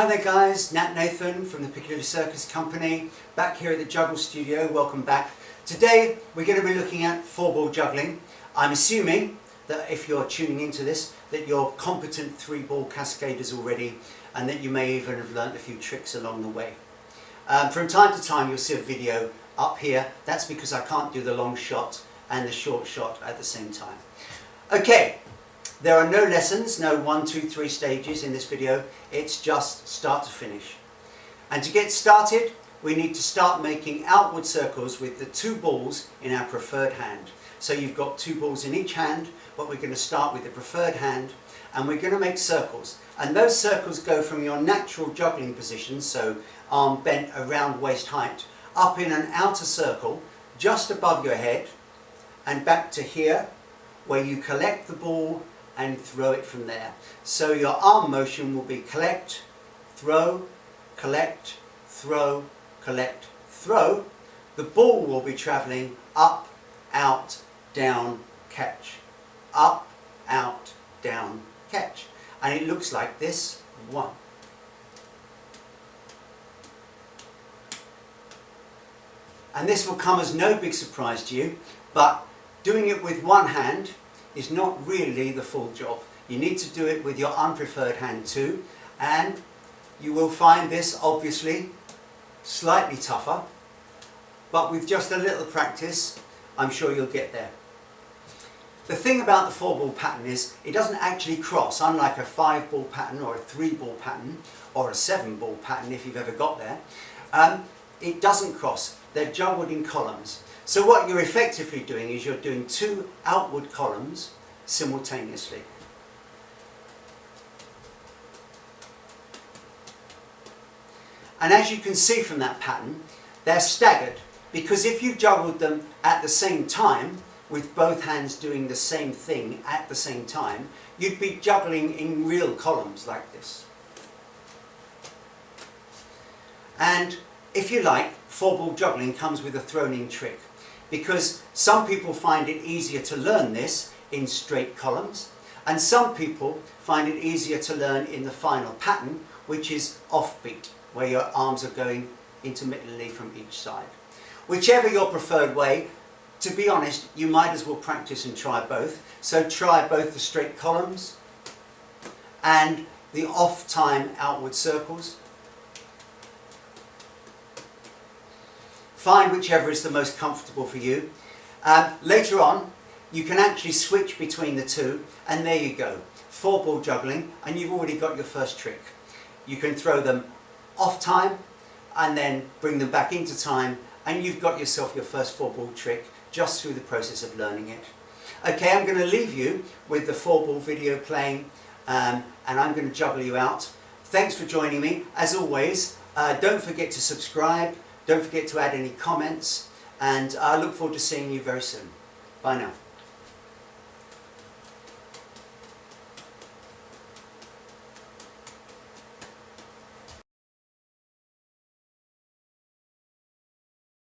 Hi there guys, Nathan from the Piccadilly Circus company, back here at the Juggle studio. Welcome back. Today we're going to be looking at 4-ball juggling. I'm assuming that if you're tuning into this that you're competent 3-ball cascaders already and that you may even have learnt a few tricks along the way. From time to time you'll see a video up here. That's because I can't do the long shot and the short shot at the same time. Okay. There are no lessons, no 1, 2, 3 stages in this video, it's just start to finish. And to get started, we need to start making outward circles with the 2 balls in our preferred hand. So you've got 2 balls in each hand, but we're going to start with the preferred hand, and we're going to make circles. And those circles go from your natural juggling position, so arm bent around waist height, up in an outer circle, just above your head, and back to here, where you collect the ball and throw it from there. So your arm motion will be collect, throw, collect, throw, collect, throw. The ball will be travelling up, out, down, catch. Up, out, down, catch. And it looks like this. 1. And this will come as no big surprise to you, but doing it with one hand is not really the full job. You need to do it with your unpreferred hand too, and you will find this obviously slightly tougher, but with just a little practice I'm sure you'll get there. The thing about the 4-ball pattern is it doesn't actually cross, unlike a 5-ball pattern or a 3-ball pattern or a 7-ball pattern if you've ever got there. It doesn't cross, they're juggled in columns. So what you're effectively doing is you're doing 2 outward columns simultaneously. And as you can see from that pattern, they're staggered, because if you juggled them at the same time, with both hands doing the same thing at the same time, you'd be juggling in real columns like this. And if you like, 4-ball juggling comes with a thrown-in trick, because some people find it easier to learn this in straight columns, and some people find it easier to learn in the final pattern, which is offbeat, where your arms are going intermittently from each side. Whichever your preferred way, to be honest, you might as well practice and try both. So try both the straight columns and the off-time outward circles. Find whichever is the most comfortable for you. Later on, you can actually switch between the two, and there you go. 4-ball juggling, and you've already got your first trick. You can throw them off time, and then bring them back into time, and you've got yourself your first 4-ball trick just through the process of learning it. Okay, I'm going to leave you with the 4-ball video playing, and I'm going to juggle you out. Thanks for joining me. As always, don't forget to subscribe. Don't forget to add any comments, and I look forward to seeing you very soon. Bye now.